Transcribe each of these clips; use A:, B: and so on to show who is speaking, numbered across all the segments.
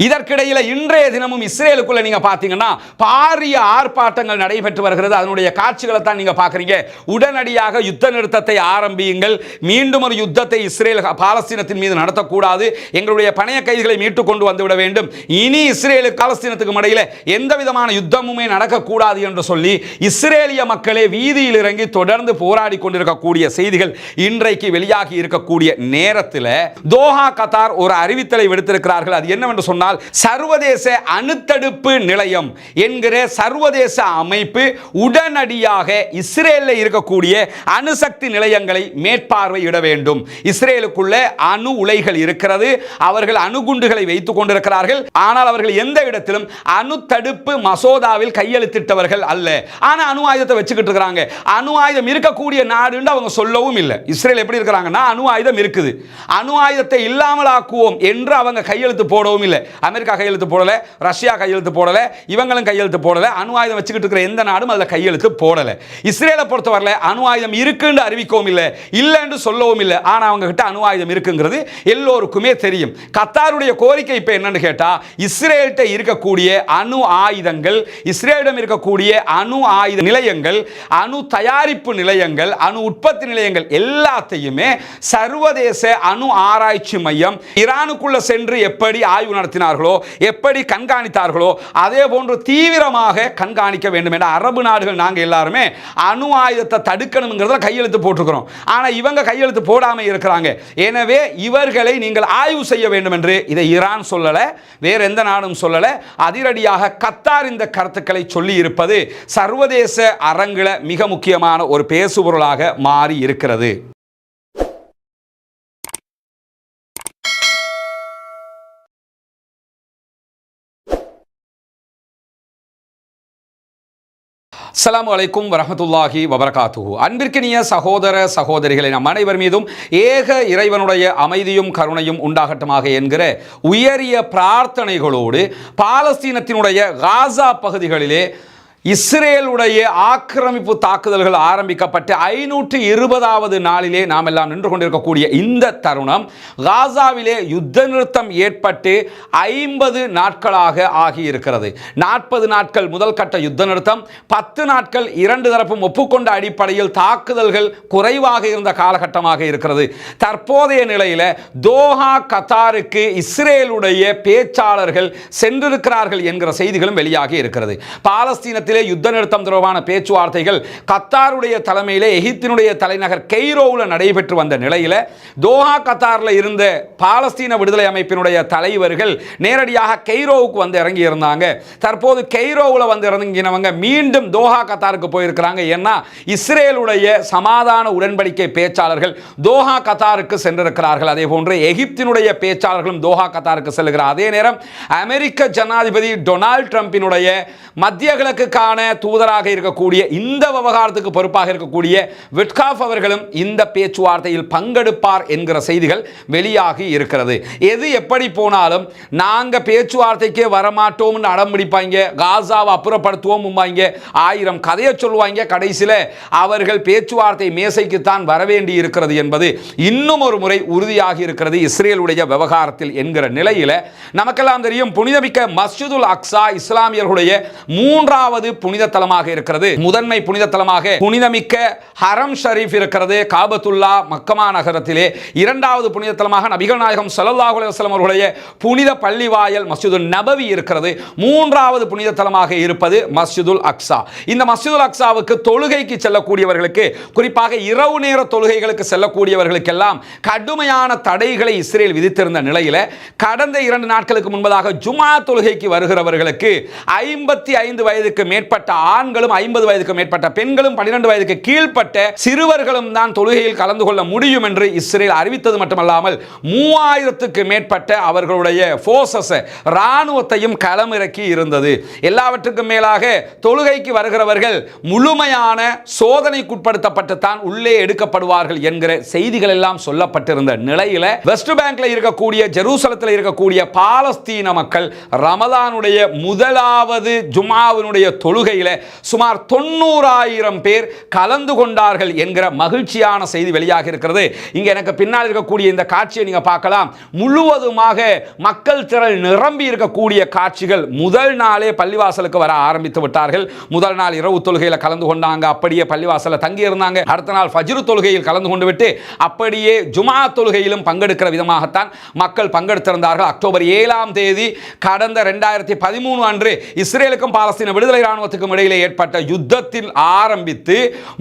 A: இதற்கிடையில் இன்றைய தினமும் இஸ்ரேலுக்குள்ள நீங்க பாத்தீங்கன்னா பாரிய ஆர்ப்பாட்டங்கள் நடைபெற்று வருகிறது. அதனுடைய காட்சிகளை தான் நீங்க பாக்குறீங்க. உடனடியாக யுத்த நிறுத்தத்தை ஆரம்பியுங்கள், மீண்டும் ஒரு யுத்தத்தை இஸ்ரேல் பாலஸ்தீனத்தின் மீது நடத்தக்கூடாது, எங்களுடைய பணைய கைதிகளை மீட்டுக் கொண்டு வந்துவிட வேண்டும், இனி இஸ்ரேலுக்கு பாலஸ்தீனத்துக்கு இடையில எந்த விதமான யுத்தமுமே நடக்கக்கூடாது என்று சொல்லி இஸ்ரேலிய மக்களே வீதியில் இறங்கி தொடர்ந்து போராடி கொண்டிருக்கக்கூடிய செய்திகள் இன்றைக்கு வெளியாகி இருக்கக்கூடிய நேரத்தில் தோஹா கத்தார் ஒரு அறிவித்தலை விடுத்திருக்கிறார்கள். அது என்னவென்று சொன்னால், சர்வதேச அணுத்தடுப்பு நிலையம் என்கிற சர்வதேச அமைப்பு உடனடியாக இஸ்ரேலில் இருக்கக்கூடிய அணுசக்தி நிலையங்களை மேற்பார்வையிட வேண்டும். இஸ்ரேலுக்குள்ள அணு உலைகள் இருக்கிறது, அவர்கள் அணுகுண்டுகளை வைத்துக் கொண்டிருக்கிறார்கள். ஆனால் அவர்கள் எந்த இடத்திலும் அணு தடுப்பு மசோதாவில் கையெழுத்திட்டவர்கள் அல்ல. ஆனா அணு ஆயுதத்தை வச்சுக்கிட்டு இருக்காங்க. அணு ஆயுதம் இருக்கக்கூடிய நாடுன்னு அவங்க சொல்லவும் இல்லை. இஸ்ரேல் எப்படி இருக்கிறாங்கன்னா, அணு ஆயுதம் இருக்குது, அணு ஆயுதத்தை இல்லாமல் ஆக்குவோம் என்று அவங்க கையெழுத்து போடவும் இல்லை. அமெரிக்கா கையெழுத்து போடல, ரஷ்யா கையெழுத்து போடல, இவங்களும் கையெழுத்து போடல. அணு ஆயுதம் வச்சுக்கிட்டு இருக்கிற எந்த நாடும் அதில் கையெழுத்து போடல. இஸ்ரேலை பொறுத்தவரை அணு ஆயுதம் இருக்குன்னு அறிவிக்கவும் இல்லை, இல்லைன்னு சொல்லவும் இல்லை. ஆனா அவங்க கிட்ட அணு ஆயுதம் இருக்குங்கிறது எல்லோருக்குமே தெரியும். கத்தாருடைய கோரிக்கை இப்ப என்னன்னு கேட்டா, இஸ்ரேல்கிட்ட இருக்கக்கூடிய அணு ஆயுதங்கள், இஸ்ரேலிடம் இருக்கக்கூடிய அணு ஆயுத நிலையங்கள், அணு தயாரிப்பு நிலையங்கள், அணு உற்பத்தி நிலையங்கள் எல்லாத்தையுமே சர்வதேச அணு ஆராய்ச்சி மையம் ஈரானுக்குள்ள சென்று எப்படி ஆய்வு நடத்தினார்களோ, எப்படி கண்காணித்தார்களோ, அதே போன்று தீவிரமாக கண்காணிக்க வேண்டும் என்ற அரபு நாடுகள் நாங்க எல்லாருமே அணு ஆயுதத்தை தடுக்கணும்ங்கிறத கையெழுத்து போட்டுக்கிறோம். ஆனா இவங்க கையெழுத்து போடாம இருக்கிறாங்க. எனவே இவர்களை நீங்கள் ஆய்வு செய்ய வேண்டும் என்று இதை ஈரான் சொல்லல, வேற எந்த நாடும் சொல்லல. அதிரடியாக கத்தார் இந்த கருத்துக்களை சொல்லி இருப்பது சர்வதேச அரங்கில மிக முக்கியமான ஒரு பேசுபொருளாக மாறி இருக்கிறது. அஸ்ஸலாமு அலைக்கும் வரஹ்மத்துல்லாஹி வபரகாத்துஹு. அன்பிற்கினிய சகோதர சகோதரிகளை, நம் அனைவர் மீதும் ஏக இறைவனுடைய அமைதியும் கருணையும் உண்டாகட்டுமாக என்கிற உயரிய பிரார்த்தனைகளோடு, பாலஸ்தீனத்தினுடைய காசா பகுதிகளிலே இஸ்ரேலுடைய ஆக்கிரமிப்பு தாக்குதல்கள் ஆரம்பிக்கப்பட்டு 520வது நாளிலே நாம் எல்லாம் நின்று கொண்டிருக்கக்கூடிய இந்த தருணம், காசாவிலே யுத்த நிறுத்தம் ஏற்பட்டு 50 நாட்களாக ஆகியிருக்கிறது. 40 நாட்கள் முதல் கட்ட யுத்த நிறுத்தம், 10 நாட்கள் இரண்டு தரப்பும் ஒப்புக்கொண்ட அடிப்படையில் தாக்குதல்கள் குறைவாக இருந்த காலகட்டமாக இருக்கிறது. தற்போதைய நிலையில் தோஹா கத்தாருக்கு இஸ்ரேலுடைய பேச்சாளர்கள் சென்றிருக்கிறார்கள் என்கிற செய்திகளும் வெளியாகி இருக்கிறது. பாலஸ்தீனத்தில் யுத்த நிறுத்தம் தொடர்பான பேச்சுவார்த்தைகள் கத்தாருடைய தலைமையிலே எகிப்தினுடைய தலைநகர் கெய்ரோவில் நடைபெற்று வந்த நிலையில் தோஹா கத்தாரில் இருந்த பாலஸ்தீன விடுதலை அமைப்பினுடைய தலைவர்கள் நேரடியாக கெய்ரோவுக்கு வந்து இறங்கி இருந்தாங்க. தற்போது கெய்ரோவில் வந்து இறங்கினவங்க மீண்டும் தோஹா கத்தாருக்கு போயிருக்கிறாங்க. ஏன்னா இஸ்ரேலுடைய சமாதான உடன்படிக்கை பேச்சாளர்கள் தோஹா கத்தாருக்கு சென்றிருக்கிறார்கள். அதே போன்று எகிப்தினுடைய பேச்சாளர்களும் தோஹா கத்தாருக்கு செல்கிறார். அதே நேரம் அமெரிக்க ஜனாதிபதி டொனால்ட் ட்ரம்பினுடைய மத்திய கிழக்கு தூதராக இருக்கக்கூடிய, இந்த விவகாரத்துக்கு பொறுப்பாக இருக்கக்கூடிய விட்காஃப் அவர்களும் இந்த பேச்சுவார்த்தையில் பங்கெடுப்பார் என்கிற செய்திகள் வெளியாகி இருக்கிறது. எது எப்படி போனாலும் நாங்க பேச்சுவார்த்தைக்கே வரமாட்டோம் அடம் பிடிப்பாங்க, காசாவை அப்புறப்படுத்துவோம், 1000 கதையை சொல்லுவாங்க. கடைசியில் அவர்கள் பேச்சுவார்த்தை மேசைக்குத்தான் வரவேண்டி இருக்கிறது என்பது இன்னும் ஒரு முறை உறுதியாகி இருக்கிறது இஸ்ரேலுடைய விவகாரத்தில் என்கிற நிலையில் நமக்கெல்லாம் தெரியும், புனிதமிக்க மஸ்ஜிதுல் அக்ஸா இஸ்லாமியர்களுடைய 3வது புனித தலமாக இருக்கிறது. முதன்மை புனித தலமாக புனிதமிக்க ஹரம் ஷரீஃப் இருக்கிறது காபத்துல்லா மக்கமா நகரத்திலே. 2வது புனித தலமாக நபிகள் நாயகம் ஸல்லல்லாஹு அலைஹி வஸல்லம் அவர்களுடைய புனித பள்ளிவாயல் மஸ்ஜிதுல் நபவி இருக்கிறது. 3வது புனித தலமாக இருப்பது மஸ்ஜிதுல் அக்ஸா. இந்த மஸ்ஜிதுல் அக்ஸாவுக்கு தொழுகைக்கு செல்லக்கூடியவர்களுக்கு, குறிப்பாக இரவு நேர தொழுகைகளுக்கு செல்லக்கூடியவர்களுக்கெல்லாம் கடுமையான தடைகளை இஸ்ரேல் விதித்திருந்த நிலையில் கடந்த 2 நாட்களுக்கு முன்பதாக ஜுமா தொழுகைக்கு வருகிறவர்களுக்கு 55 வயதுக்கு மேற்பட்ட ஆண்களும் 50 வயதுக்கு மேற்பட்ட பெண்களும் 12 வயதுக்கு கீழ்ப்பட்ட சிறுவர்களும் தான் தொழுகையில் கலந்து கொள்ள முடியும் என்று இஸ்ரேல் அறிவித்தது மட்டுமல்லாமல் 3000க்கு மேற்பட்ட அவர்களுடைய போர்சஸ் ராணுவத்தையும் களமிறக்கி இருந்தது. எல்லாவற்றுக்கும் மேலாக தொழுகைக்கு வருகிறவர்கள் முழுமையான சோதனைக்குட்படுத்தப்பட்டு தான் உள்ளே எடுக்கப்படுவார்கள் என்கிற செய்திகள் எல்லாம் சொல்லப்பட்டிருந்த நிலையில் வெஸ்ட் பேங்க்ல இருக்கக்கூடிய, ஜெருசலத்தில் இருக்கக்கூடிய பாலஸ்தீன மக்கள் ரமலானுடைய முதலாவது ஜும்ஆவினுடைய தொழுகையில் சுமார் 90,000 பேர் கலந்து கொண்டார்கள் என்கிற மகிழ்ச்சியான செய்தி வெளியாக இருக்கிறது. இங்க எனக்கு பின்னால் இருக்கக்கூடிய இந்த காட்சியை நீங்க பார்க்கலாம். முழுவதுமாக மக்கள் திரள் நிரம்பி இருக்கக்கூடிய காட்சிகள். முதல் நாளே பள்ளிவாசலுக்கு வர ஆரம்பித்து விட்டார்கள். முதல் நாள் இரவு தொழுகையில் கலந்து கொண்டாங்க, அப்படியே பள்ளிவாசல தங்கி இருந்தாங்க. அடுத்த நாள் ஃபஜ்ர் தொழுகையில் கலந்து கொண்டு விட்டு அப்படியே ஜுமா தொழுகையிலும் பங்கெடுக்கிற விதமாகத்தான் மக்கள் பங்கெடுத்திருந்தார்கள். அக்டோபர் 7ஆம் தேதி கடந்த 2013 அன்று இஸ்ரேலுக்கும் பாலஸ்தீன விடுதலை ராணுவத்துக்கும் இடையிலே ஏற்பட்ட யுத்தத்தில் ஆரம்பித்து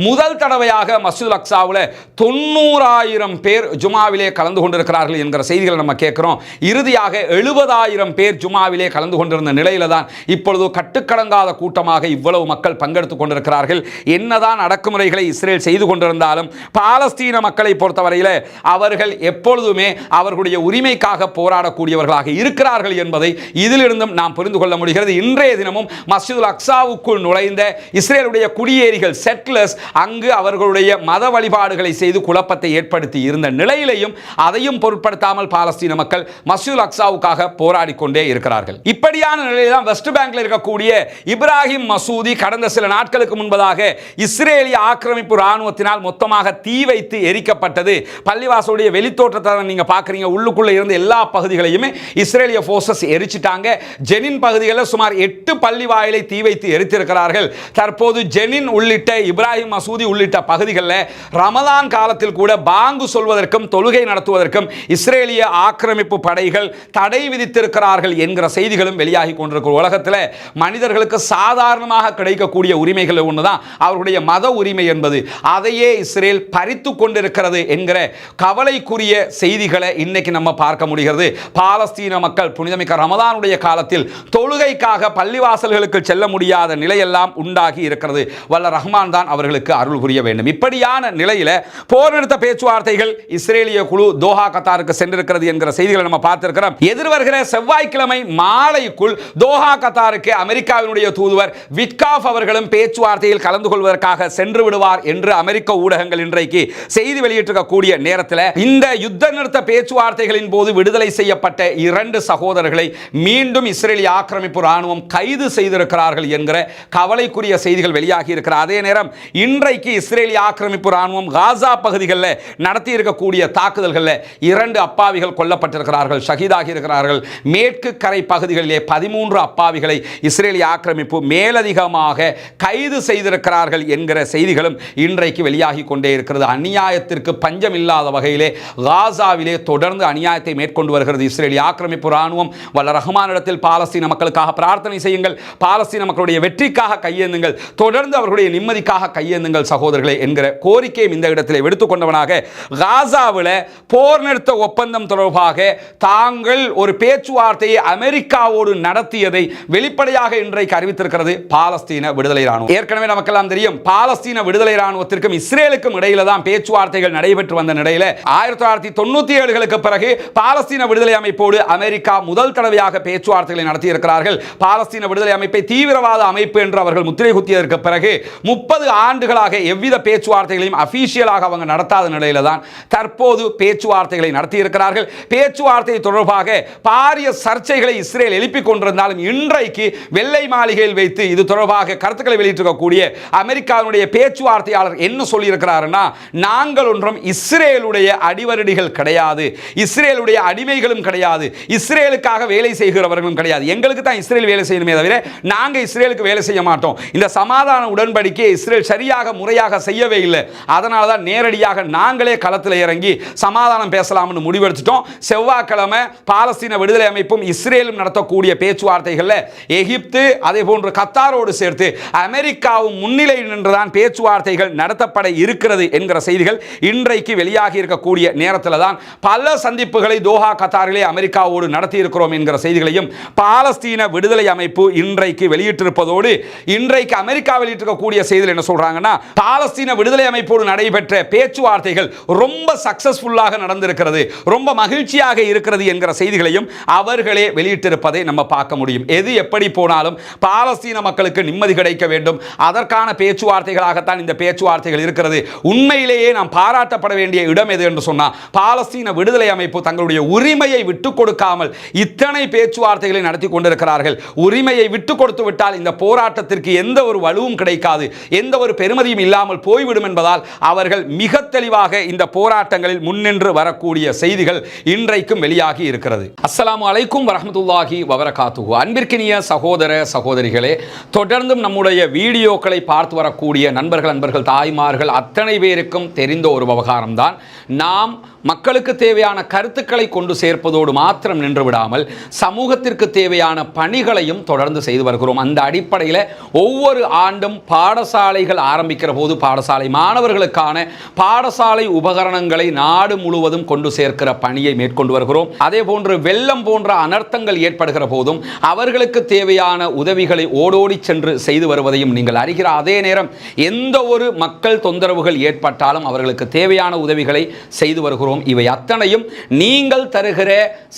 A: முதல் தடவையாக மஸ்ஜிதுல் அக்ஸாவில் 90,000 பேர் ஜுமாவிலே கலந்து கொண்டிருக்கிறார்கள் என்கிற செய்திகளை நம்ம கேட்கிறோம். இறுதியாக 70,000 பேர் ஜுமாவிலே கலந்து கொண்டிருந்த நிலையில தான் இப்பொழுது கட்டுக்கடங்காத கூட்டமாக இவ்வளவு மக்கள் பங்கெடுத்துக் கொண்டிருக்கிறார்கள். என்னதான் அடக்குமுறைகளை இஸ்ரேல் செய்து கொண்டிருந்தாலும் பாலஸ்தீன மக்களை பொறுத்தவரையில் அவர்கள் எப்பொழுதுமே அவர்களுடைய உரிமைக்காக போராடக்கூடியவர்களாக இருக்கிறார்கள் என்பதை இதிலிருந்தும் நாம் புரிந்து கொள்ள முடிகிறது. இன்றைய தினமும் மஸ்ஜிதுல் அக்ஸாவுக்குள் நுழைந்த இஸ்ரேலுடைய குடியேறிகள் செட்லர்ஸ் அங்கு அவர்களுடைய மத வழிபாடுகளை செய்து குழப்பத்தை ஏற்படுத்தி இருந்த நிலையிலையும் அதையும் பொருட்படுத்தாமல் பாலஸ்தீன மக்கள் மஸ்ஜிதுல் அக்ஸாவுக்காக போராடி கொண்டே இருக்கிறார்கள். இப்படியான நிலையில் தான் வெஸ்ட் பேங்க்ல இருக்கக்கூடிய இப்ராஹிம் மசூதி கடந்த சில நாட்களுக்கு முன்பதாக இஸ்ரேலிய ஆக்கிரமிப்பு ராணுவத்தினால் மொத்தமாக தீ வைத்து எரிக்கப்பட்டது. பள்ளிவாசலுடைய வெளித்தோற்றத்தை நீங்க பார்க்குறீங்க. உள்ளுக்குள்ள இருந்த எல்லா பகுதிகளையுமே இஸ்ரேலிய போர்சஸ் எரிச்சிட்டாங்க. ஜெனின் பகுதிகளில் சுமார் 8 பள்ளி வாயிலை தீ வைத்து எரித்திருக்கிறார்கள். தற்போது ஜெனின் உள்ளிட்ட இப்ராஹிம் மசூதி உள்ளிட்ட பகுதிகளில் ரமலான் காலத்தில் கூட பாங்கு சொல்வதற்கும் தொழுகை நடத்துவதற்கும் இஸ்ரேலிய ஆக்கிரமிப்பு படைகள் தடை விதித்திருக்கிறார்கள் என்கிற செய்திகளும் வெளியாகி கொண்டிருக்கிற உலகத்தில் மனிதர்களுக்கு சாதாரணமாக கிடைக்கக்கூடிய உரிமைகள் ஒன்றுதான் அவர்களுடைய மத உரிமை என்பது. அதையே இஸ்ரேல் பறித்து கொண்டிருக்கிறது என்கிற கவலைக்குரிய செய்திகளை இன்னைக்கு நம்ம பார்க்க முடிகிறது. பாலஸ்தீன மக்கள் புனிதமிக்க ரமதானுடைய காலத்தில் தொழுகைக்காக பள்ளிவாசல்களுக்கு செல்ல முடியாத நிலையெல்லாம் உண்டாகி இருக்கிறது. வல்ல ரஹ்மான் தான் அவர்களுக்கு அருள் புரிய வேண்டும். இப்படியான நிலையில போர் நிறுத்த பேச்சுவார்த்தைகள் இஸ்ரேலிய குழு தோஹா கத்தாருக்கு சென்றிருக்கிறது என்கிற செய்திகளை நம்ம பார்த்திருக்கிறோம். எதிர்வருகிற செவ்வாய்க்கிழமை மாலைக்குள் தோஹா கத்தாருக்கு அமெரிக்காவினுடைய தூதுவர் விட்காஃப் அவர்களும் பேச்சுவார்த்தையில் கலந்து கொள்வதற்காக சென்று விடுவார் என்று அமெரிக்க ஊடகங்கள் இன்றைக்கு செய்தி வெளியிட்டிருக்கக்கூடிய நேரத்தில் இந்த யுத்த நிறுத்த பேச்சுவார்த்தைகளின் போது விடுதலை செய்யப்பட்ட 2 சகோதரர்களை மீண்டும் இஸ்ரேலிய ஆக்கிரமிப்பு ராணுவம் கைது செய்திருக்கிறார்கள் என்கிற கவலைக்குரிய செய்திகள் வெளியாகி இருக்கிற அதே நேரம் இன்றைக்கு இஸ்ரேலிய ஆக்கிரமிப்பு ராணுவம் காசா பகுதிகளில் நடத்தி இருக்கக்கூடிய தாக்குதல்களில் 2 அப்பாவிகள் கொல்லப்பட்டிருக்கிறார்கள், ஷஹீதாகி இருக்கிறார்கள். மேற்கு கரை பகுதிகளிலே 13 அப்பாவிகளை இஸ்ரேலிய ஆக்கிரமிப்பு மேலதிகமாக கைது செய்திருக்கிறார்கள் என்கிற செய்திகளும் இன்றைக்கு வெளியாகி கொண்டே இருக்கிறது. அநியாயத்திற்கு பஞ்சம் இல்லாத வகையிலே காசாவிலே தொடர்ந்து அநியாயத்தை மேற்கொண்டு வருகிறது இஸ்ரேலிய ஆக்கிரமிப்பு ராணுவம். வல்ல ரஹ்மானிடத்தில் பாலஸ்தீன மக்களுக்காக பிரார்த்தனை செய்யுங்கள், பாலஸ்தீன மக்களுடைய வெற்றிக்காக கையேந்துங்கள், தொடர்ந்து அவர்களுடைய நிம்மதிக்காக கையேந்துங்கள் சகோதரர்களே என்கிற கோரிக்கையும் இந்த இடத்திலே விடுத்துக் கொண்டவனாக காசாவில் போர் நிறுத்த ஒப்பந்தம் தொடர்பாக தாங்கள் ஒரு பேச்சுவார்த்தையை அமெரிக்காவோடு நடத்தியதை வெளிப்படையாக இன்றைக்கு அறிவித்திருக்கிறது பாலஸ்தீன விடுதலை ராணுவம். ஏற்கனவே நமக்கெல்லாம் தெரியும், பாலஸ்தீன விடுதலை ராணுவத்திற்கும் இஸ்ரேலுக்கும் இடையில தான் பேச்சுவார்த்தைகள் நடைபெற்று வந்த நிலையில் 1997களுக்கு பிறகு பாலஸ்தீன விடுதலை அமைப்போடு அமெரிக்கா முதல் தடவையாக பேச்சுவார்த்தைகளை நடத்தி இருக்கிறார்கள். பாலஸ்தீன விடுதலை அமைப்பை தீவிரவாத அமைப்பு என்று அவர்கள் முத்திரை குத்தியதற்கு பிறகு 30 ஆண்டுகளாக எவ்வித பேச்சுவார்த்தைகளையும் அபிஷியலாக அவங்க நடத்தாத நிலையில தான் தற்போது பேச்சுவார்த்தைகளை நடத்தி இருக்கிறார்கள். பேச்சுவார்த்தை தொடர்பாக பாரிய சர்ச்சைகளை இஸ்ரேல் எழுப்பிக் கொண்டிருந்தாலும் இன்றைக்கு வெள்ளை மாளிகையில் வைத்து இது தொடர்பாக கருத்துக்களை வெளியிட்டிருக்கக்கூடிய அமெரிக்காவுடைய பேச்சுவார்த்தையாளர் என்ன சொல்லியிருக்கிறார்னா, நாங்கள் ஒன்றும் இஸ்ரேலுடைய அடிவருடிகள் கிடையாது, இஸ்ரேலுடைய அடிமைகளும் கிடையாது, இஸ்ரேலுக்காக வேலை செய்கிறவர்களும் கிடையாது, எங்களுக்கு தான் இஸ்ரேல் வேலை செய்யணுமே தவிர நாங்க இஸ்ரேலுக்கு வேலை செய்ய மாட்டோம். இந்த சமாதான உடன்படிக்கை இஸ்ரேல் சரியாக முறையாக செய்யவே இல்லை, அதனால தான் நேரடியாக நாங்களே களத்தில் இறங்கி சமாதானம் பேசலாம்னு முடிவெடுத்துட்டோம். செவ்வாய்க்கிழமை பாலஸ்தீன விடுதலை அமைப்பும் இஸ்ரேலும் நடத்தக்கூடிய பேச்சுவார்த்தைகளில் எகிப்து அதே போன்று கத்தாரோடு சேர்த்து அமெரிக்காவும் முன்னிலை நின்றுதான் பேச்சுவார்த்தைகள் நடத்தப்பட இருக்கிறது என்கிற செய்திகள் இன்றைக்கு வெளியாகி இருக்கக்கூடிய நேரத்தில் தான் பல சந்திப்புகளை தோஹா கத்தாரிலே அமெரிக்காவோடு நடத்தி இருக்கிறோம் என்கிற செய்திகளையும் பாலஸ்தீன விடுதலை அமைப்பு இன்றைக்கு வெளியிட்டிருப்பதோடு இன்றைக்கு அமெரிக்கா வெளியிட்டிருக்கக்கூடிய செய்திகள் என்ன சொல்றாங்கன்னா, பாலஸ்தீன விடுதலை அமைப்போடு நடைபெற்ற பேச்சுவார்த்தைகள் ரொம்ப சக்சஸ்ஃபுல்லாக நடந்திருக்கிறது, ரொம்ப மகிழ்ச்சியாக இருக்கிறது என்கிற செய்திகளையும் அவர்களே வெளியிட்டிருப்பதை நம்ம பார்க்க முடியும். எது எப்படி போனாலும் பாலஸ்தீன மக்களுக்கு நிம்மதி கிடைக்க வேண்டும், அதற்கான பேச்சுவார்த்தைகளாகத்தான் இந்த பேச்சுவார்த்தைகள் இருக்கிறது. உண்மையிலேயே நாம் பாராட்டப்பட வேண்டிய இடம் எது என்று சொன்னால், பாலஸ்தீன விடுதலை அமைப்பு தங்களுடைய உரிமையை விட்டுக் கொடுக்காமல் இத்தனை பேச்சுவார்த்தைகளை நடத்தி கொண்டிருக்கிறார்கள். உரிமையை விட்டுக் கொடுத்து விட்டால் இந்த போராட்டத்திற்கு எந்த ஒரு வலுவும் கிடைக்காது, எந்த ஒரு பெருமதியும் இல்லாமல் போய்விடும் என்பதால் அவர்கள் மிக தெளிவாக இந்த போராட்டங்களில் முன்னின்று வரக்கூடிய செய்திகள் இன்றைக்கும் வெளியாகி இருக்கிறது. அஸ்ஸலாமு அலைக்கும் வரஹ்மத்துல்லாஹி வபரகாத்துஹு. அன்பிற்கினிய சகோதர சகோதரிகளே, தொடர்ந்தும் நம்முடைய வீடியோக்களை பார்த்து வரக்கூடிய நண்பர்கள், தாய்மார்கள் அத்தனை பேருக்கும் தெரிந்த ஒரு விவகாரம்தான், நாம் மக்களுக்கு தேவையான கருத்துக்களை கொண்டு சேர்ப்பதோடு மாத்திரம் நின்று விடாமல் சமூகத்திற்கு தேவையான பணிகளையும் தொடர்ந்து செய்து வருகிறோம். அந்த அடிப்படையில் ஒவ்வொரு ஆண்டும் பாடசாலைகள் ஆரம்பிக்கிற போது பாடசாலை மாணவர்களுக்கான பாடசாலை உபகரணங்களை நாடு முழுவதும் கொண்டு சேர்க்கிற பணியை மேற்கொண்டு வருகிறோம். அதே போன்று வெள்ளம் போன்ற அனர்த்தங்கள் ஏற்படுகிற போதும் அவர்களுக்கு தேவையான உதவிகளை ஓடோடி சென்று செய்து வருவதையும் நீங்கள் அறிகிற அதே நேரம் எந்த ஒரு மக்கள் தொந்தரவுகள் ஏற்பட்டாலும் அவர்களுக்கு தேவையான உதவிகளை செய்து வருகிறோம். இவை அத்தனையும் நீங்கள் தருகிற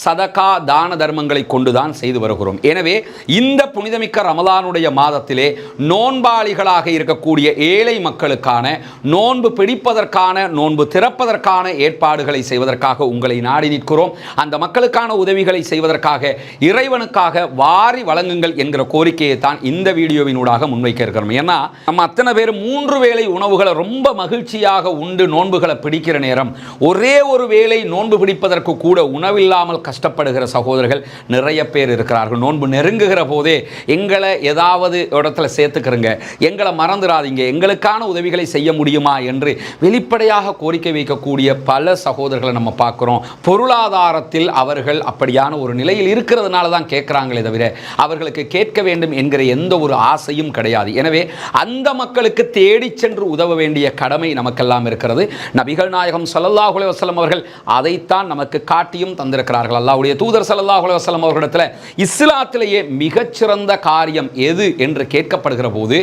A: சதகா தான தர்மங்களை கொண்டுதான் செய்து வருகிறோம். எனவே இந்த புனிதமிக்க ரமலானுடைய மாதத்திலே நோன்பாளிகளாக இருக்கக்கூடிய ஏழை மக்களுக்கான நோன்பு பிடிப்பதற்கான நோன்பு திறப்பதற்கான ஏற்பாடுகளை செய்வதற்காக உங்களை நாடி நிற்கிறோம். அந்த மக்களுக்கான உதவிகளை செய்வதற்காக இறைவனுக்காக வாரி வழங்குங்கள் என்கிற கோரிக்கையை தான் இந்த வீடியோவினூடாக முன்வைக்க இருக்கிறோம். ஏன்னா நம்ம அத்தனை பேர் 3 வேளை உணவுகளை ரொம்ப மகிழ்ச்சியாக உண்டு நோன்புகளை பிடிக்கிற நேரம் ஒரே ஒரு வேளை நோன்பு பிடிப்பதற்கு கூட உணவில்லாமல் கஷ்டப்படுகிற சகோதரர்கள் நிறைய பேர் இருக்கிறார்கள். நோன்பு நெருங்குகிற போதே எங்களை ஏதாவது இடத்துல சேர்த்துக்கிறங்க, எங்களை மறந்துடாதீங்க, எங்களுக்கான உதவிகளை செய்ய முடியுமா என்று வெளிப்படையாக கோரிக்கை வைக்கக்கூடிய பல சகோதரர்களை நம்ம பார்க்கிறோம். பொருளாதாரத்தில் அவர்கள் அப்படியான ஒரு நிலையில் இருக்கிறதுனால தான் கேட்கிறாங்களே தவிர அவர்களுக்கு கேட்க வேண்டும் என்கிற எந்த ஒரு ஆசையும் கிடையாது. எனவே அந்த மக்களுக்கு தேடி சென்று உதவ வேண்டிய கடமை நமக்கெல்லாம் இருக்கிறது. நபிகள் நாயகம் ஸல்லல்லாஹு அலைஹி வஸல்லம் அவர்கள் அதைத்தான் நமக்கு காட்டியும் தந்திருக்கிறார்கள். அல்லாஹ்வுடைய தூதர் ஸல்லல்லாஹு அலைஹி வஸல்லம் அவர்களிடத்தில் இஸ்லாத்திலேயே மிகச்சிறந்த காரியம் எது என்று கேட்கப்படுகிற போது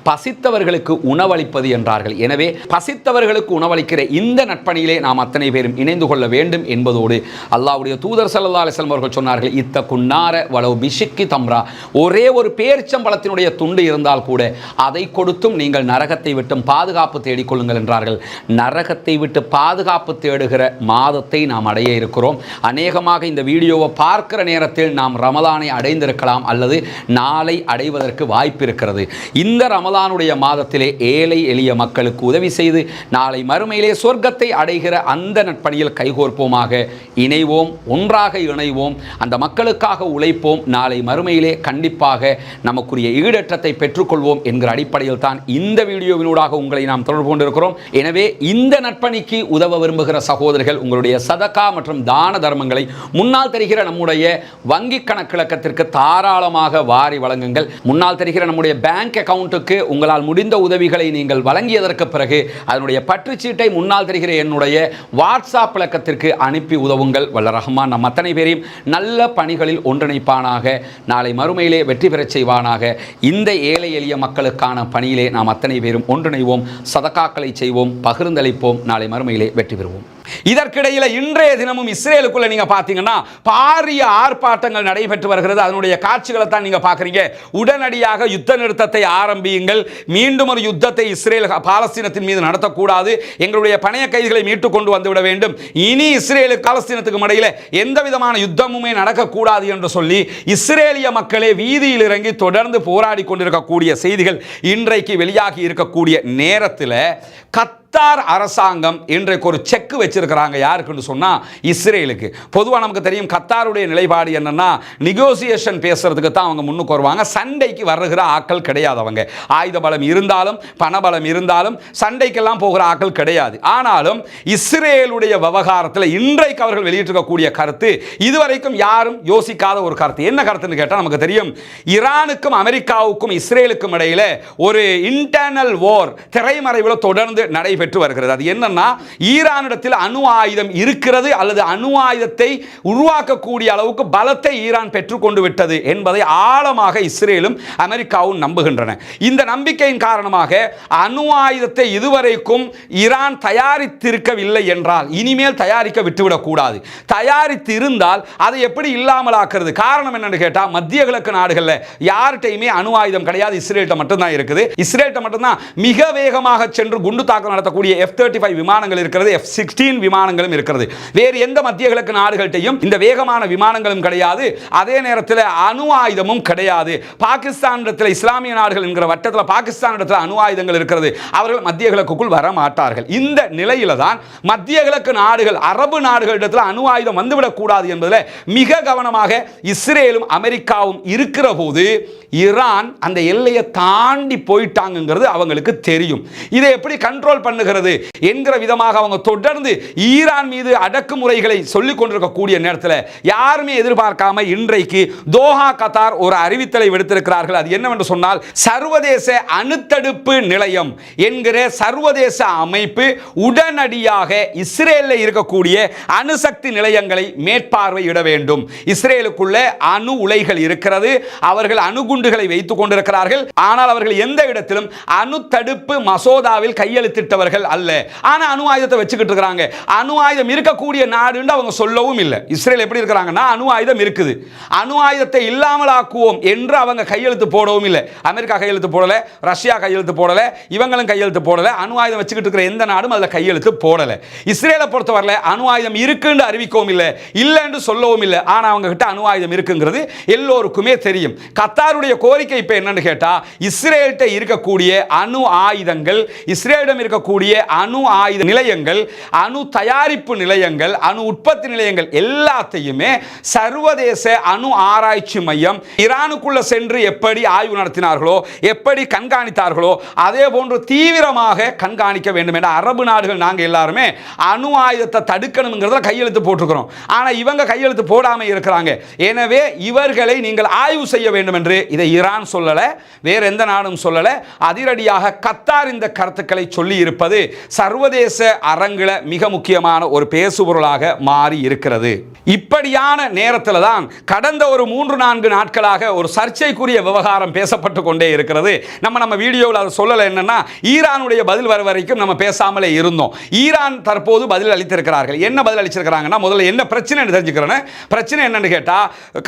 A: பசித்தவர்களுக்கு உணவளிப்பது என்றார்கள். எனவே பசித்தவர்களுக்கு உணவளிக்கிற இந்த நட்பணியிலே நாம் அத்தனை பேரும் இணைந்து கொள்ள வேண்டும் என்பதோடு அல்லாஹ்வுடைய தூதர் ஸல்லல்லாஹு அலைஹி வஸல்லம் அவர்கள் சொன்னார்கள், இத்தகுன்னார வலவ் பிஷிக்கி தம்ரா, ஒரே ஒரு பேரிச்சம்பழத்தினுடைய துண்டு இருந்தால் கூட அதை கொடுத்தும் நீங்கள் நரகத்தை விட்டும் பாதுகாப்பு தேடிக்கொள்ளுங்கள் என்றார்கள். நரகத்தை விட்டு பாதுகாப்பு தேடுகிற மாதத்தை நாம் அடைய இருக்கிறோம். அநேகமாக இந்த வீடியோவை பார்க்கிற நேரத்தில் நாம் ரமலானை அடைந்திருக்கலாம் அல்லது நாளை அடைவதற்கு வாய்ப்பு இருக்கிறது. இந்த ரமலானுடைய மாதத்திலே ஏழை எளிய மக்களுக்கு உதவி செய்து நாளை மறுமையிலே சொர்க்கத்தை அடைகிற அந்த நட்பணியில் கைகோர்ப்போமாக, இணைவோம், ஒன்றாக இணைவோம், அந்த மக்களுக்காக உழைப்போம். நாளை மறுமையிலே கண்டிப்பாக நமக்குரிய ஈடேற்றத்தை பெற்றுக்கொள்வோம் என்கிற அடிப்படையில் தான் இந்த வீடியோவினூடாக உங்களை நாம் தொடர்பு கொண்டிருக்கிறோம். எனவே இந்த நட்பணிக்கு உதவ விரும்புகிற சகோதரர்கள் உங்களுடைய சதகா மற்றும் தான தர்மங்களை முன்னால் தெரிகிற நம்முடைய வங்கி கணக்கிழக்கத்திற்கு தாராளமாக வாரி வழங்குங்கள். முன்னால் தெரிகிற நம்முடைய பேங்க் அக்கவுண்ட்டுக்கு உங்களால் முடிந்த உதவிகளை நீங்கள் வழங்கியதற்கு பிறகு அதனுடைய பற்றுச்சீட்டை முன்னால் தெரிகிற என்னுடைய வாட்ஸ்அப் இலக்கத்திற்கு அனுப்பி உதவுங்கள். வல்ல ரஹ்மான் நம் அத்தனை பேரையும் நல்ல பணிகளில் ஒன்றிணைப்பானாக, நாளை மறுமையிலே வெற்றி பெறச் செய்வானாக. இந்த ஏழை எளிய மக்களுக்கான பணியிலே நாம் அத்தனை பேரும் ஒன்றிணைவோம், சதகாக்களை செய்வோம், பகிர்ந்தளிப்போம், நாளை மறுமையிலே வெற்றி பெறுவோம். இதற்கிடையில் இன்றைய தினமும் இஸ்ரேலுக்குள்ள நீங்க பாத்தீங்கன்னா பாரிய ஆர்ப்பாட்டங்கள் நடைபெற்று வருகிறது. அதனுடைய காட்சிகளை தான் நீங்க பாக்குறீங்க. உடனடியாக யுத்த நிறுத்தத்தை ஆரம்பியுங்கள், மீண்டும் ஒரு யுத்தத்தை இஸ்ரேல் பாலஸ்தீனத்தின் மீது நடத்தக்கூடாது, எங்களுடைய பணைய கைதிகளை மீட்டு கொண்டு வந்துவிட வேண்டும், இனி இஸ்ரேலுக்கு பாலஸ்தீனத்துக்கு இடையில எந்த விதமான யுத்தமுமே நடக்கக்கூடாது என்று சொல்லி இஸ்ரேலிய மக்களே வீதியில் இறங்கி தொடர்ந்து போராடி கொண்டிருக்கக்கூடிய செய்திகள் இன்றைக்கு வெளியாகி இருக்கக்கூடிய நேரத்தில் கத்தார் அரசாங்கம் இன்றைக்கு ஒரு செக் வச்சிருக்கிறாங்க. யாருக்குன்னு சொன்னா இஸ்ரேலுக்கு. பொதுவாக நமக்கு தெரியும் கத்தாருடைய நிலைப்பாடு என்னன்னா, நெகோசியேஷன் பேசுறதுக்கு தான் அவங்க முன்னுக்கு வருவாங்க, சண்டைக்கு வருகிற ஆட்கள் கிடையாது. அவங்க ஆயுத பலம் இருந்தாலும் பணபலம் இருந்தாலும் சண்டைக்கெல்லாம் போகிற ஆட்கள் கிடையாது. ஆனாலும் இஸ்ரேலுடைய விவகாரத்தில் இன்றைக்கு அவர்கள் வெளியிட்டிருக்கக்கூடிய கருத்து இதுவரைக்கும் யாரும் யோசிக்காத ஒரு கருத்து. என்ன கருத்துன்னு கேட்டால் நமக்கு தெரியும், ஈரானுக்கும் அமெரிக்காவுக்கும் இஸ்ரேலுக்கும் இடையில ஒரு இன்டர்னல் வார் திரைமறைவில் தொடர்ந்து நடைபெற்று வருகிறது. அது என்னன்னா, ஈரானிடத்தில் அணு ஆயுதம் இருக்கிறது அல்லது அணு ஆயுதத்தை உருவாக்கக்கூடிய அளவுக்கு பலத்தை ஈரான் பெற்றுக்கொண்டு விட்டது என்பதை ஆழமாக இஸ்ரேலும் அமெரிக்காவும் நம்புகின்றன. இந்த நம்பிக்கையின் காரணமாக அணு ஆயுதத்தை இதுவரைக்கும் ஈரான் தயாரித்திருக்கவில்லை என்றால் இனிமேல் தயாரிக்க விட்டுவிடக் கூடாது. தயாரித்து இருந்தால் அதை எப்படி இல்லாமல் ஆக்குறது? காரணம் என்னன்னு கேட்டால், மத்திய கிழக்கு நாடுகளில் யார்கிட்டையுமே அணு ஆயுதம் கிடையாது, இஸ்ரேல்கிட்ட மட்டும்தான் இருக்குது. இஸ்ரேல்கிட்ட மட்டும்தான் மிக வேகமாக சென்று குண்டு தாக்குதல் பயன்படுத்தக்கூடிய F-35 விமானங்கள் இருக்கிறது, F-16 விமானங்களும் இருக்கிறது. வேறு எந்த மத்திய கிழக்கு நாடுகள்கிட்டையும் இந்த வேகமான விமானங்களும் கிடையாது. அதே நேரத்தில் அணு ஆயுதமும் கிடையாது. பாகிஸ்தானிடத்தில், இஸ்லாமிய நாடுகள் என்கிற வட்டத்தில் பாகிஸ்தானிடத்தில் அணு ஆயுதங்கள் இருக்கிறது. அவர்கள் மத்திய கிழக்குக்குள் வர மாட்டார்கள். இந்த நிலையில தான் மத்திய கிழக்கு நாடுகள், அரபு நாடுகளிடத்தில் அணு ஆயுதம் வந்துவிடக் கூடாது என்பதில் மிக கவனமாக இஸ்ரேலும் அமெரிக்காவும் இருக்கிற போது ஈரான் அந்த எல்லையை தாண்டி போயிட்டாங்கிறது அவங்களுக்கு தெரியும். இதை எப்படி கண்ட்ரோல் பண்ணுகிறது என்கிற விதமாக அவங்க தொடர்ந்து ஈரான் மீது அடக்குமுறைகளை சொல்லிக் கொண்டிருக்கக்கூடிய நேரத்தில் யாருமே எதிர்பார்க்காம இன்றைக்கு தோஹா கத்தார் ஒரு அறிவித்தலை விடுத்திருக்கிறார்கள். அது என்னவென்று சொன்னால், சர்வதேச அணுத்தடுப்பு நிலையம் என்கிற சர்வதேச அமைப்பு உடனடியாக இஸ்ரேலில் இருக்கக்கூடிய அணுசக்தி நிலையங்களை மேற்பார்வையிட வேண்டும். இஸ்ரேலுக்குள்ள அணு உலைகள் இருக்கிறது, அவர்கள் அணுகுண்டுகளை வைத்துக் கொண்டிருக்கிறார்கள். ஆனால் அவர்கள் எந்த இடத்திலும் அணு தடுப்பு மசோதாவில் கையெழுத்திட்டவர்கள் அல்ல. ஆனா அணு ஆயுதத்தை வச்சுக்கிட்டு இருக்காங்க. அணு ஆயுதம் இருக்கக்கூடிய நாடுன்னு அவங்க சொல்லவும் இல்லை. இஸ்ரேல் எப்படி இருக்கிறாங்கன்னா, அணு ஆயுதம் இருக்குது, அணு ஆயுதத்தை இல்லாமல் ஆக்குவோம் என்று அவங்க கையெழுத்து போடவும் இல்லை. அமெரிக்கா கையெழுத்து போடல, ரஷ்யா கையெழுத்து போடல, இவங்களும் கையெழுத்து போடல. அணு ஆயுதம் வச்சுக்கிட்டு இருக்கிற எந்த நாடும் அதில் கையெழுத்து போடல. இஸ்ரேலை பொறுத்தவரை அணு ஆயுதம் இருக்குன்னு அறிவிக்கவும் இல்லை, இல்லைன்னு சொல்லவும் இல்லை. ஆனா அவங்க கிட்ட அணு ஆயுதம் இருக்குங்கிறது எல்லோருக்குமே தெரியும். கத்தாருடைய கோரிக்கை இப்ப என்னன்னு கேட்டா, இஸ்ரேல்கிட்ட இருக்கக்கூடிய அணு ஆயுதங்கள், இஸ்ரேலிடம் இருக்கக்கூடிய அணு ஆயுத நிலையங்கள், அணு தயாரிப்பு நிலையங்கள், அணு உற்பத்தி நிலையங்கள் எல்லாத்தையுமே சர்வதேச அணு ஆராய்ச்சி மையம் ஈரானுக்குள்ள சென்று எப்படி ஆய்வு நடத்தினார்களோ, எப்படி கண்காணித்தார்களோ, அதே போன்று தீவிரமாக கண்காணிக்க வேண்டும் என்ற அரபு நாடுகள் நாங்க எல்லாருமே அணு ஆயுதத்தை தடுக்கணும்ங்கிறத கையெழுத்து போட்டிருக்கிறோம். ஆனா இவங்க கையெழுத்து போடாம இருக்கிறாங்க. எனவே இவர்களை நீங்கள் ஆய்வு செய்ய வேண்டும் என்று இதை ஈரான் சொல்லல, வேற எந்த நாடும் சொல்லல. அதிரடியாக கத்தார் இந்த கருத்துக்களை சொல்லி இருப்பது சர்வதேச அரங்கில மிக முக்கியமான ஒரு பேசுபொருளாக மாறி இருக்கிறது. இப்படியான நேரத்தில் தான் கடந்த ஒரு 3-4 நாட்களாக ஒரு சர்ச்சைக்குரிய விவகாரம் பேசப்பட்டு கொண்டே இருக்கிறது. நம்ம வீடியோவில் அதை சொல்லல. என்னன்னா, ஈரானுடைய பதில் வர வரைக்கும் நம்ம பேசாமலே இருந்தோம். ஈரான் தற்போது பதில் அளித்திருக்கிறார்கள். என்ன பதில் அளிச்சிருக்கிறாங்கன்னா, முதல்ல என்ன பிரச்சனை தெரிஞ்சுக்கிறேன். பிரச்சனை என்னன்னு கேட்டா,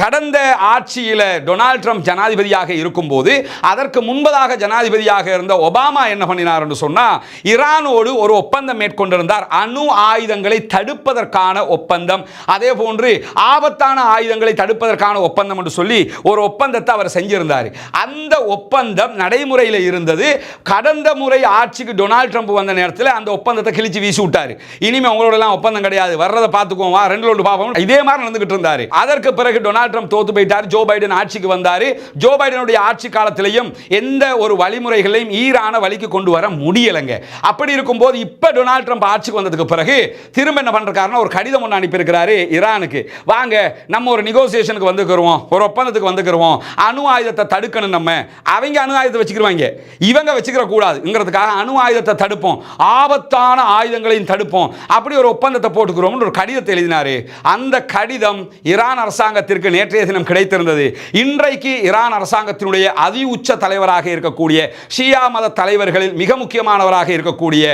A: கடந்த ஆட்சியில் டொனால்ட் ட்ரம்ப் ஜனாதிபதியாக இருக்கும்போது அதற்கு முன்பதாக ஜனாதிபதியாக இருந்த ஒபாமா என்ன பண்ணினார் என்று சொன்னா, ஈரானோடு ஒரு ஒப்பந்தம் மேற்கொண்டிருந்தார். அணு ஆயுதங்களை தடுப்பதற்கான ஒப்பந்தம், அதே போன்று ஆபத்தான ஆயுதங்களை தடுப்பதற்கான ஒப்பந்தம் என்று சொல்லி ஒரு ஒப்பந்தத்தை அவர் செஞ்சிருந்தார். அந்த ஒப்பந்தம் நடைமுறையில் இருந்தது. கடந்த முறை ஆட்சிக்கு டொனால்ட் ட்ரம்ப் வந்த நேரத்தில் அந்த ஒப்பந்தத்தை கிழிச்சு வீசி விட்டார். இனிமே உங்களோட எல்லாம் ஒப்பந்தம் கிடையாது, வர்றதை பார்த்துக்குவோம், ரெண்டு ஒன்று பார்ப்போம், இதே மாதிரி நடந்துகிட்டு இருந்தார். அதற்கு பிறகு டொனால்ட் ட்ரம்ப் தோத்து போயிட்டார். ஜோ பைடன் ஆட்சிக்கு வந்தார். ஜோ பைடனுடைய ஆட்சி காலத்திலையும் எந்த ஒரு வழிமுறைகளையும் ஈரான வழிக்கு கொண்டு வர முடியலைங்க. அப்படி இருக்கும்போது இப்ப டொனால்ட் ட்ரம்ப் ஆட்சிக்கு வந்ததுக்கு பிறகு திரும்ப என்ன பண்றாருன்னா, ஒரு கடிதம் ஒன்று அனுப்பி இருக்கிறாரு ஈரானுக்கு. வாங்க நம்ம ஒரு நெகோசியேஷனுக்கு வந்துக்கிறோம், ஒரு ஒப்பந்தத்துக்கு வந்துக்கிறோம், அணு ஆயுதத்தை தடுக்கணும். நம்ம அவங்க அணு ஆயுதத்தை வச்சுக்கிடுவாங்க, இவங்க வச்சுக்கிற கூடாதுங்கிறதுக்காக அணு ஆயுதத்தை தடுப்போம், ஆபத்தான ஆயுதங்களையும் தடுப்போம், அப்படி ஒரு ஒப்பந்தத்தை போட்டுக்கிறோம் ஒரு கடிதத்தை எழுதினாரு. அந்த கடிதம் ஈரான் அரசாங்கத்திற்கு நேற்றைய தினம் கிடைத்திருந்தது. இன்றைக்கு ஈரான் அரசாங்கத்தினுடைய அதி உச்ச தலைவராக இருக்கக்கூடிய ஷியா மத தலைவர்களில் மிக முக்கியமானவராக இருக்கக்கூடிய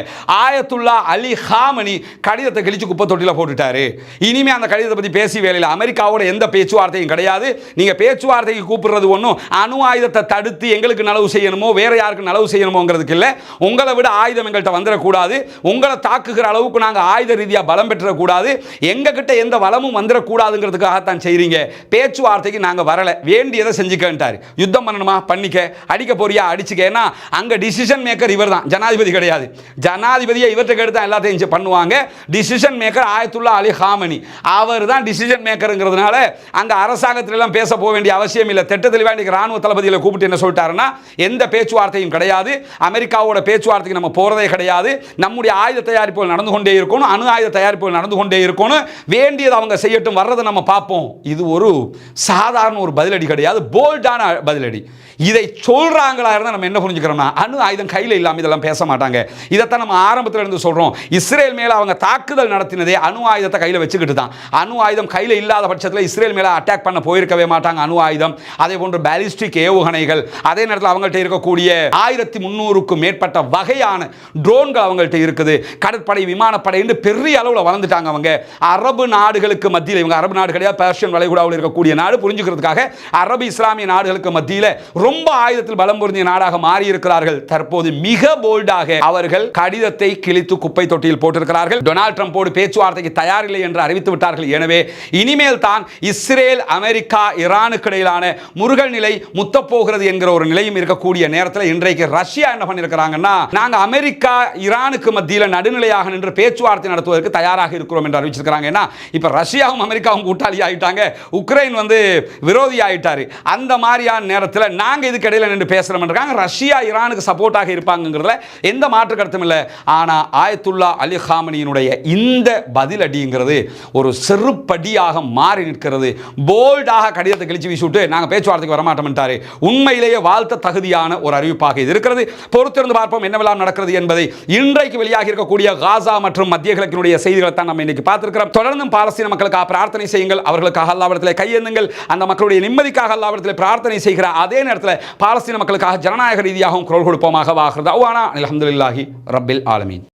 A: ஆயத்துல்லா அலி ஹாமனி கடிதத்தை கிழிச்சு குப்பை தொட்டில போட்டுட்டாரு. இனிமே அந்த கடிதத்தை பத்தி பேசி வேலையில் அமெரிக்காவோட எந்த பேச்சுவார்த்தையும் கிடையாது. நீங்க பேச்சுவார்த்தைக்கு கூப்பிடுறது ஒன்றும் அணு ஆயுதத்தை தடுத்து எங்களுக்கு நலவு செய்யணுமோ வேற யாருக்கு நலவு செய்யணுமோங்கிறதுக்கு இல்லை. உங்களை விட ஆயுதம் எங்கள்கிட்ட வந்துடக்கூடாது, உங்களை தாக்குகிற அளவுக்கு நாங்கள் ஆயுத ரீதியாக பலம் பெற்றக்கூடாது, எங்ககிட்ட எந்த வளமும் வந்துடக்கூடாதுங்கிறதுக்காகத்தான் செய்றீங்க. பேச்சுவார்த்தைக்கு நாங்கள் வரல, வேண்டியதை செஞ்சுக்கிட்டாரு. யுத்தம் பண்ணணுமா பண்ணிக்க, அடிக்க போறியா அடிச்சுக்க. ஏன்னா அங்க டிசிஷன் மேக்கர் இவர் தான், ஜனாதிபதி கிடையாது. ஜனாதிபதியை இவர்கிட்ட கேட்டு தான் எல்லாத்தையும் பண்ணுவாங்க. டிசிஷன் மேக்கர் ஆயத்துல்லா அலி ஹாமனி, அவர் தான் டிசிஷன் மேக்கருங்கிறதுனால அங்க அரசாங்கத்தில் எல்லாம் பேச போக வேண்டிய அவசியம் இல்லை. திட்ட தெளிவாக ராணுவ தளபதிகளை கூப்பிட்டு என்ன சொல்லிட்டாருன்னா, எந்த பேச்சுவார்த்தையும் கிடையாது, அமெரிக்காவோட பேச்சுவார்த்தைக்கு நம்ம போறதே கிடையாது, நம்முடைய ஆயுத தயாரிப்புகள் நடந்து கொண்டே இருக்கணும், அணு ஆயுத தயாரிப்புகள் நடந்து கொண்டே இருக்கணும், வேண்டியது அவங்க செய்யட்டும், வர்றதை நம்ம பார்ப்போம். இது ஒரு சாதாரண ஒரு பதிலடி கிடையாது, போல்டான பதிலடி. இதை சொல்றாங்களா இருந்தா நம்ம என்ன புரிஞ்சுக்கிறோம்னா, அணு ஆயுதம் கையில் இல்லாமல் இதெல்லாம் பேச மாட்டாங்க. இதைத்தான் நம்ம ஆரம்பத்தில் இருந்து சொல்றோம். இஸ்ரேல் மேல அவங்க தாக்குதல் நடத்தினதே அணு ஆயுதத்தை கையில் வச்சுக்கிட்டு தான். அணு ஆயுதம் கையில் இல்லாத பட்சத்தில் இஸ்ரேல் மேல அட்டாக் பண்ண போயிருக்கவே மாட்டாங்க. அணு ஆயுதம், அதே போன்று பாலிஸ்டிக் ஏவுகணைகள், அதே நேரத்தில் அவங்கள்ட்ட இருக்கக்கூடிய 1300க்கும் மேற்பட்ட வகையான ட்ரோன்கள் அவங்கள்ட்ட இருக்குது. கடற்படை, விமானப்படை என்று பெரிய அளவில் வளர்ந்துட்டாங்க அவங்க. அரபு நாடுகளுக்கு மத்தியில், இவங்க அரபு நாடு கிடையாது, பெர்ஷியன் வளைகுடாவில் இருக்கக்கூடிய நாடு, புரிஞ்சுக்கிறதுக்காக அரபு இஸ்லாமிய நாடுகளுக்கு மத்தியில் ரொம்ப ஆயுதத்தில் பலம் பொருந்திய நாடாக மாறி இருக்கிறார்கள். தற்போது மிக போல்டாக அவர்கள் அவர்கள் கடிதத்தை கிழித்து குப்பை தொட்டியில் போட்டிருக்கிறார்கள். டொனால்ட் ட்ரம்போடு பேச்சுவார்த்தைக்கு தயாரில்லை என்று அறிவித்து விட்டார்கள். எனவே இனிமேல் தான் இஸ்ரேல், அமெரிக்கா, ஈரானுக்கு இடையிலான முருகல் நிலை முத்தப்போகிறது என்கிற ஒரு நிலையும் இருக்கக்கூடிய நேரத்தில் இன்றைக்கு ரஷ்யா என்ன பண்ணிருக்கிறாங்கன்னா, நாங்க அமெரிக்கா ஈரானுக்கு மத்தியில் நடுநிலையாக நின்று பேச்சுவார்த்தை நடத்துவதற்கு தயாராக இருக்கிறோம் என்று அறிவிச்சிருக்கிறாங்க. ஏன்னா இப்ப ரஷ்யாவும் அமெரிக்காவும் கூட்டாளி ஆயிட்டாங்க, உக்ரைன் விரோதி ஆயிட்டாரு. அந்த மாதிரியான நேரத்தில் நாங்க இதுக்கு இடையில நின்று பேசுறோம் இருக்காங்க. ரஷ்யா ஈரானுக்கு சப்போர்ட்டாக இருப்பாங்கிறதுல எந்த மாற்று கருத்தும் இல்லை. ஆனா ஆயத்துல்லா அலி காமனியினுடைய இந்த பதிலடிங்கிறது ஒரு செருப்படியாக மாறி நிற்கிறது. போல்டாக கடிதத்தை கிழிச்சு வீசிவிட்டு நாங்கள் பேச்சுவார்த்தைக்கு வரமாட்டோம்ட்டாரு. உண்மையிலேயே வாழ்த்த தகுதியான ஒரு அறிவிப்பாக இது இருக்கிறது. பொறுத்திருந்து பார்ப்போம் என்னவெல்லாம் நடக்கிறது என்பதை. இன்றைக்கு வெளியாகி இருக்கக்கூடிய காசா மற்றும் மத்திய கிழக்கினுடைய செய்திகளை தான் நம்ம இன்னைக்கு பார்த்திருக்கிறோம். தொடர்ந்தும் பாலஸ்தீன மக்களுக்காக பிரார்த்தனை செய்யுங்கள், அவர்களுக்காக அல்லாஹ்விடத்தில் கையேந்துங்கள். அந்த மக்களுடைய நிம்மதிக்காக அல்லாஹ்விடத்தில் பிரார்த்தனை செய்கிற அதே நேரத்தில் பாலஸ்தீன மக்களுக்காக ஜனநாயக ரீதியாகவும் குரல் கொடுப்போமாக. வாஹிர் தஅவானா அல்ஹம்துலில்லாஹி ரப்பில் ஆலமீன்.